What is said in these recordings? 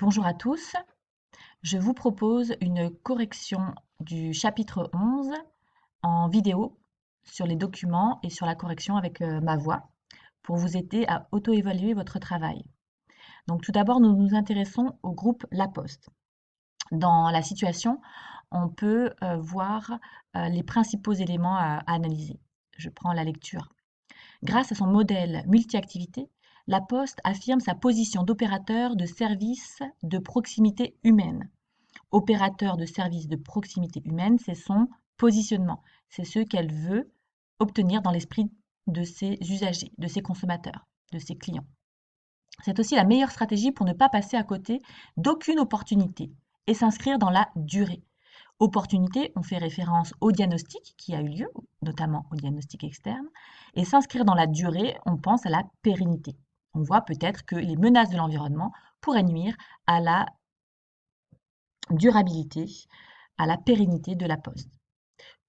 Bonjour à tous, je vous propose une correction du chapitre 11 en vidéo sur les documents et sur la correction avec ma voix pour vous aider à auto-évaluer votre travail. Donc tout d'abord, nous nous intéressons au groupe La Poste. Dans la situation, on peut voir les principaux éléments à analyser. Je prends la lecture. Grâce à son modèle multi-activité, La Poste affirme sa position d'opérateur de services de proximité humaine. Opérateur de services de proximité humaine, c'est son positionnement. C'est ce qu'elle veut obtenir dans l'esprit de ses usagers, de ses consommateurs, de ses clients. C'est aussi la meilleure stratégie pour ne pas passer à côté d'aucune opportunité et s'inscrire dans la durée. Opportunité, on fait référence au diagnostic qui a eu lieu, notamment au diagnostic externe, et s'inscrire dans la durée, on pense à la pérennité. On voit peut-être que les menaces de l'environnement pourraient nuire à la durabilité, à la pérennité de la Poste.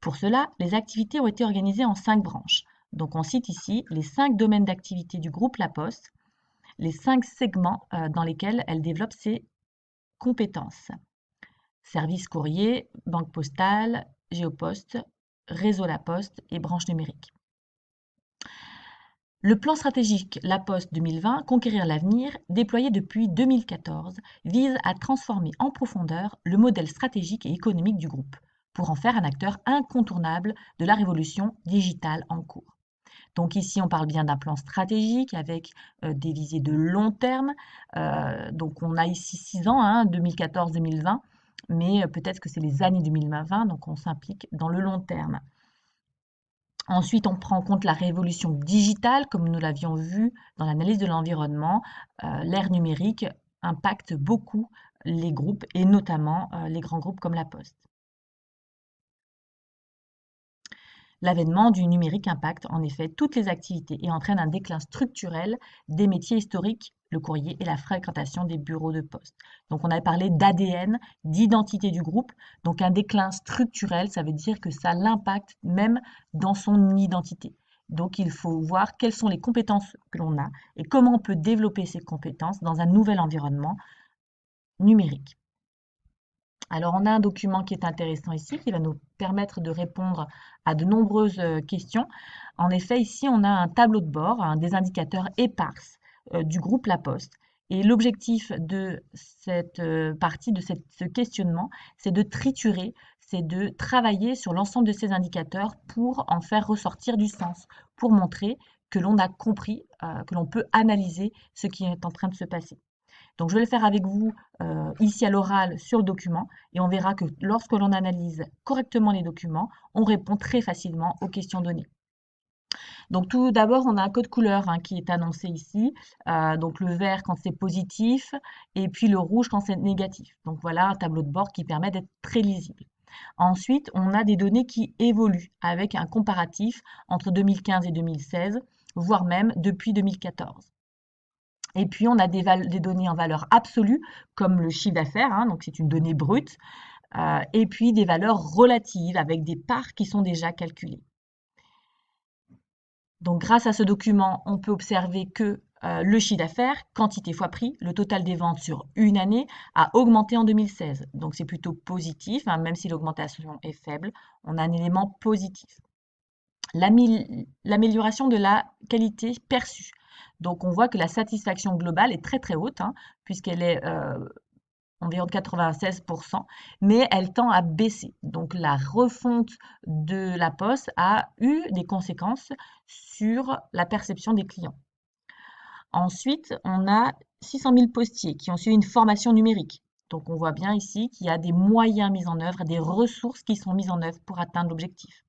Pour cela, les activités ont été organisées en 5 branches. Donc on cite ici les 5 domaines d'activité du groupe La Poste, les 5 segments dans lesquels elle développe ses compétences. Service courrier, banque postale, géoposte, réseau La Poste et branche numérique. Le plan stratégique La Poste 2020, Conquérir l'avenir, déployé depuis 2014, vise à transformer en profondeur le modèle stratégique et économique du groupe, pour en faire un acteur incontournable de la révolution digitale en cours. Donc ici, on parle bien d'un plan stratégique avec des visées de long terme. Donc on a ici 6 ans, hein, 2014-2020, mais peut-être que c'est les années 2020, donc on s'implique dans le long terme. Ensuite, on prend en compte la révolution digitale, comme nous l'avions vu dans l'analyse de l'environnement. L'ère numérique impacte beaucoup les groupes et notamment les grands groupes comme La Poste. L'avènement du numérique impacte en effet toutes les activités et entraîne un déclin structurel des métiers historiques, le courrier et la fréquentation des bureaux de poste. Donc on avait parlé d'ADN, d'identité du groupe. Donc un déclin structurel, ça veut dire que ça l'impacte même dans son identité. Donc il faut voir quelles sont les compétences que l'on a et comment on peut développer ces compétences dans un nouvel environnement numérique. Alors, on a un document qui est intéressant ici, qui va nous permettre de répondre à de nombreuses questions. En effet, ici, on a un tableau de bord, des indicateurs éparses du groupe La Poste. Et l'objectif de cette partie, de ce questionnement, c'est de triturer, c'est de travailler sur l'ensemble de ces indicateurs pour en faire ressortir du sens, pour montrer que l'on a compris, que l'on peut analyser ce qui est en train de se passer. Donc, je vais le faire avec vous ici à l'oral sur le document et on verra que lorsque l'on analyse correctement les documents, on répond très facilement aux questions données. Donc, tout d'abord, on a un code couleur qui est annoncé ici. Donc, le vert quand c'est positif et puis le rouge quand c'est négatif. Donc, voilà un tableau de bord qui permet d'être très lisible. Ensuite, on a des données qui évoluent avec un comparatif entre 2015 et 2016, voire même depuis 2014. Et puis, on a des données en valeur absolue, comme le chiffre d'affaires, donc c'est une donnée brute, et puis des valeurs relatives avec des parts qui sont déjà calculées. Donc, grâce à ce document, on peut observer que le chiffre d'affaires, quantité fois prix, le total des ventes sur une année, a augmenté en 2016. Donc, c'est plutôt positif, même si l'augmentation est faible, on a un élément positif. L'amélioration de la qualité perçue. Donc, on voit que la satisfaction globale est très très haute, puisqu'elle est environ de 96%, mais elle tend à baisser. Donc, la refonte de la Poste a eu des conséquences sur la perception des clients. Ensuite, on a 600 000 postiers qui ont suivi une formation numérique. Donc, on voit bien ici qu'il y a des moyens mis en œuvre, des ressources qui sont mises en œuvre pour atteindre l'objectif.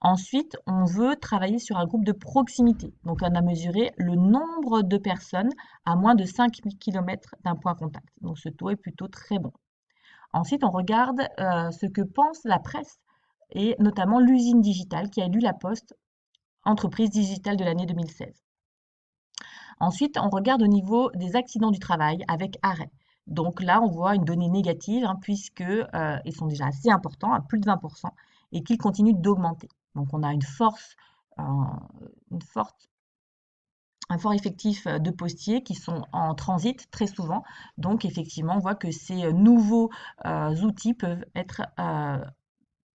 Ensuite, on veut travailler sur un groupe de proximité. Donc, on a mesuré le nombre de personnes à moins de 5 km d'un point contact. Donc, ce taux est plutôt très bon. Ensuite, on regarde ce que pense la presse et notamment l'usine digitale qui a élu La Poste entreprise digitale de l'année 2016. Ensuite, on regarde au niveau des accidents du travail avec arrêt. Donc là, on voit une donnée négative puisqu'ils sont déjà assez importants, à plus de 20%, et qu'ils continuent d'augmenter. Donc on a une forte un fort effectif de postiers qui sont en transit très souvent. Donc effectivement, on voit que ces nouveaux outils peuvent être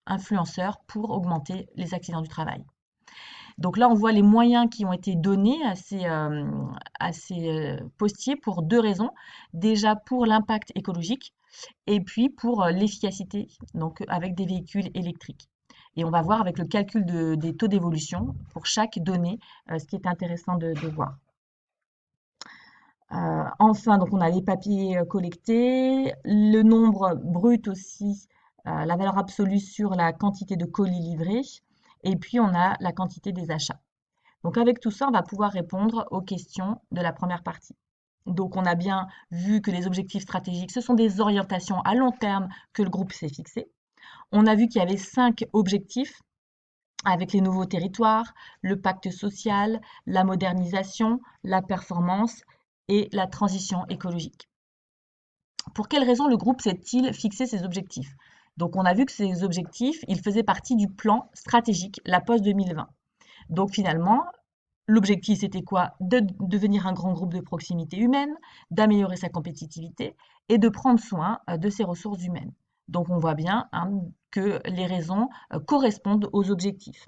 influenceurs pour augmenter les accidents du travail. Donc là, on voit les moyens qui ont été donnés à ces postiers pour deux raisons. Déjà pour l'impact écologique et puis pour l'efficacité, donc avec des véhicules électriques. Et on va voir avec le calcul des taux d'évolution pour chaque donnée, ce qui est intéressant de voir. Enfin, donc on a les papiers collectés, le nombre brut aussi, la valeur absolue sur la quantité de colis livrés, et puis on a la quantité des achats. Donc avec tout ça, on va pouvoir répondre aux questions de la première partie. Donc on a bien vu que les objectifs stratégiques, ce sont des orientations à long terme que le groupe s'est fixé. On a vu qu'il y avait 5 objectifs avec les nouveaux territoires, le pacte social, la modernisation, la performance et la transition écologique. Pour quelles raisons le groupe s'est-il fixé ces objectifs? Donc on a vu que ces objectifs, ils faisaient partie du plan stratégique La Poste 2020. Donc finalement, l'objectif, c'était quoi? De devenir un grand groupe de proximité humaine, d'améliorer sa compétitivité et de prendre soin de ses ressources humaines. Donc on voit bien hein, que les raisons correspondent aux objectifs.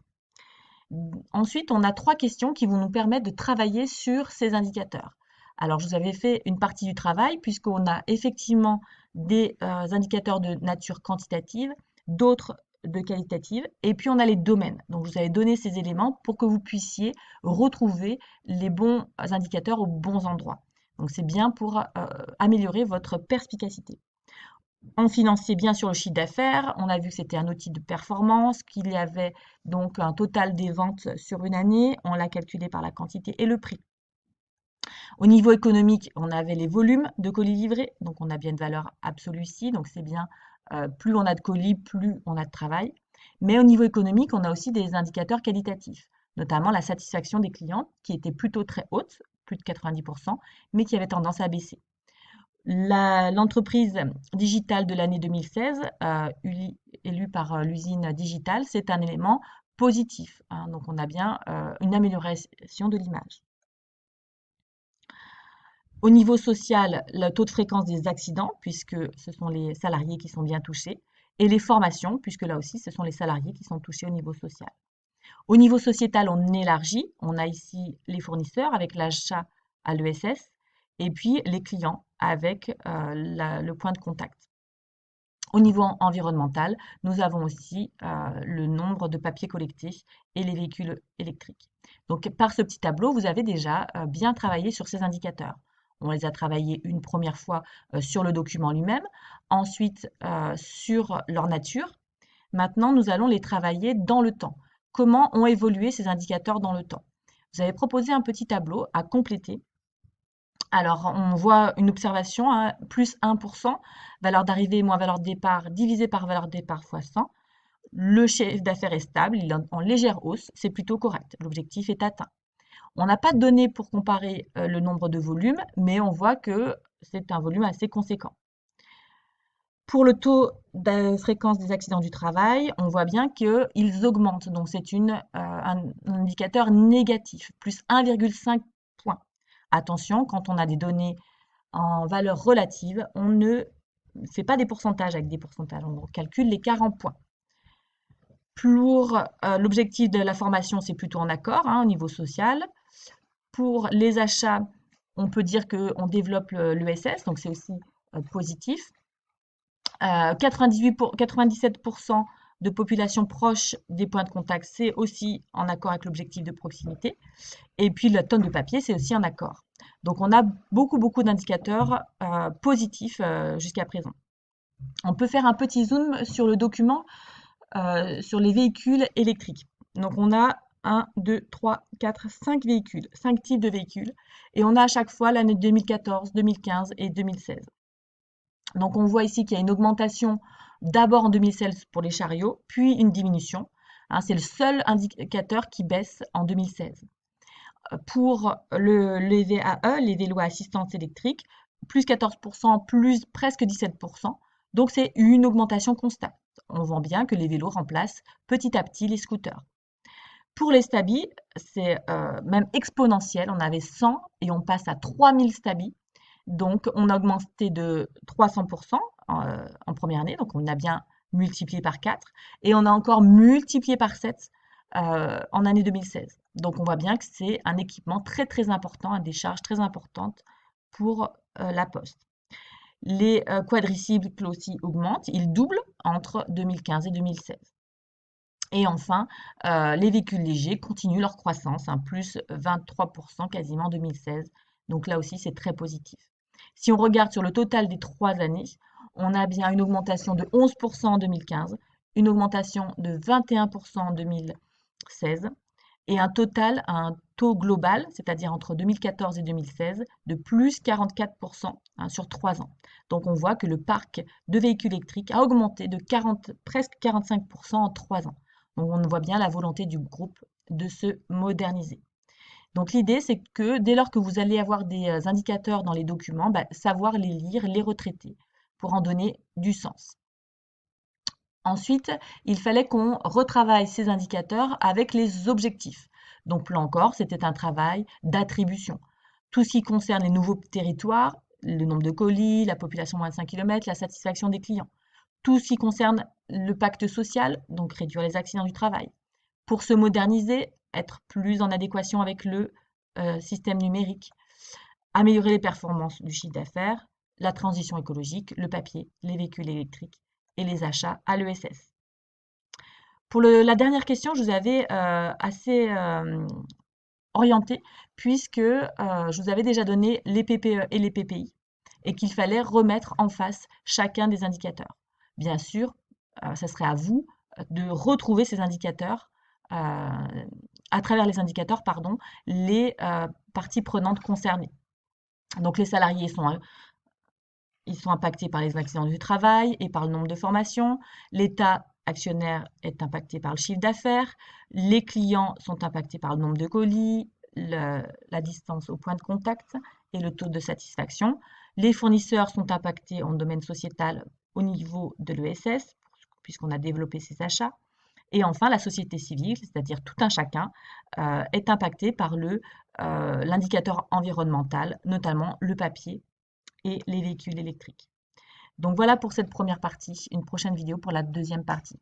Ensuite, on a trois questions qui vont nous permettre de travailler sur ces indicateurs. Alors, je vous avais fait une partie du travail puisqu'on a effectivement des indicateurs de nature quantitative, d'autres de qualitative, et puis on a les domaines. Donc, je vous avais donné ces éléments pour que vous puissiez retrouver les bons indicateurs aux bons endroits. Donc, c'est bien pour améliorer votre perspicacité. On finançait bien sûr le chiffre d'affaires, on a vu que c'était un outil de performance, qu'il y avait donc un total des ventes sur une année, on l'a calculé par la quantité et le prix. Au niveau économique, on avait les volumes de colis livrés, donc on a bien une valeur absolue ici, donc c'est bien, plus on a de colis, plus on a de travail. Mais au niveau économique, on a aussi des indicateurs qualitatifs, notamment la satisfaction des clients qui était plutôt très haute, plus de 90%, mais qui avait tendance à baisser. L'entreprise digitale de l'année 2016, élue par l'usine digitale, c'est un élément positif, hein. Donc on a bien une amélioration de l'image. Au niveau social, le taux de fréquence des accidents, puisque ce sont les salariés qui sont bien touchés, et les formations, puisque là aussi, ce sont les salariés qui sont touchés au niveau social. Au niveau sociétal, on élargit. On a ici les fournisseurs avec l'achat à l'ESS et puis les clients avec le point de contact. Au niveau environnemental, nous avons aussi le nombre de papiers collectés et les véhicules électriques. Donc, par ce petit tableau, vous avez déjà bien travaillé sur ces indicateurs. On les a travaillés une première fois sur le document lui-même, ensuite sur leur nature. Maintenant, nous allons les travailler dans le temps. Comment ont évolué ces indicateurs dans le temps? Vous avez proposé un petit tableau à compléter. Alors, on voit une observation, hein, plus 1%, valeur d'arrivée moins valeur de départ divisé par valeur de départ fois 100. Le chiffre d'affaires est stable, il est en légère hausse, c'est plutôt correct. L'objectif est atteint. On n'a pas de données pour comparer le nombre de volumes, mais on voit que c'est un volume assez conséquent. Pour le taux de fréquence des accidents du travail, on voit bien qu'ils augmentent. Donc, c'est un indicateur négatif, plus 1,5 points. Attention, quand on a des données en valeur relative, on ne fait pas des pourcentages avec des pourcentages. On calcule les 40 points. Pour l'objectif de la formation, c'est plutôt en accord au niveau social. Pour les achats, on peut dire qu'on développe l'ESS, donc c'est aussi positif. 97% de population proche des points de contact, c'est aussi en accord avec l'objectif de proximité. Et puis la tonne de papier, c'est aussi en accord. Donc on a beaucoup d'indicateurs positifs jusqu'à présent. On peut faire un petit zoom sur le document sur les véhicules électriques. Donc on a 1, 2, 3, 4, 5 véhicules, 5 types de véhicules. Et on a à chaque fois l'année 2014, 2015 et 2016. Donc on voit ici qu'il y a une augmentation d'abord en 2016 pour les chariots, puis une diminution. Hein, c'est le seul indicateur qui baisse en 2016. Pour les VAE, les vélos à assistance électrique, plus 14%, plus presque 17%. Donc c'est une augmentation constante. On voit bien que les vélos remplacent petit à petit les scooters. Pour les stabis, c'est même exponentiel. On avait 100 et on passe à 3000 stabis. Donc, on a augmenté de 300% en première année. Donc, on a bien multiplié par 4. Et on a encore multiplié par 7 en année 2016. Donc, on voit bien que c'est un équipement très, très important, à des charges très importantes pour la Poste. Les quadricycles aussi augmentent. Ils doublent entre 2015 et 2016. Et enfin, les véhicules légers continuent leur croissance, plus 23% quasiment en 2016. Donc là aussi, c'est très positif. Si on regarde sur le total des 3 années, on a bien une augmentation de 11% en 2015, une augmentation de 21% en 2016 et un taux global, c'est-à-dire entre 2014 et 2016, de plus 44% sur 3 ans. Donc on voit que le parc de véhicules électriques a augmenté de presque 45% en 3 ans. Donc on voit bien la volonté du groupe de se moderniser. Donc l'idée, c'est que dès lors que vous allez avoir des indicateurs dans les documents, savoir les lire, les retraiter pour en donner du sens. Ensuite, il fallait qu'on retravaille ces indicateurs avec les objectifs. Donc là encore, c'était un travail d'attribution. Tout ce qui concerne les nouveaux territoires, le nombre de colis, la population moins de 5 km, la satisfaction des clients. Tout ce qui concerne le pacte social, donc réduire les accidents du travail. Pour se moderniser, être plus en adéquation avec le système numérique, améliorer les performances du chiffre d'affaires, la transition écologique, le papier, les véhicules électriques et les achats à l'ESS. Pour la dernière question, je vous avais assez orienté puisque je vous avais déjà donné les PPE et les PPI et qu'il fallait remettre en face chacun des indicateurs. Bien sûr, ça serait à vous de retrouver ces indicateurs, à travers les indicateurs, pardon, les parties prenantes concernées. Donc les salariés ils sont impactés par les accidents du travail et par le nombre de formations. L'État actionnaire est impacté par le chiffre d'affaires. Les clients sont impactés par le nombre de colis, la distance au point de contact et le taux de satisfaction. Les fournisseurs sont impactés en domaine sociétal au niveau de l'ESS, puisqu'on a développé ces achats. Et enfin, la société civile, c'est-à-dire tout un chacun, est impacté par l'indicateur environnemental, notamment le papier et les véhicules électriques. Donc voilà pour cette première partie, une prochaine vidéo pour la deuxième partie.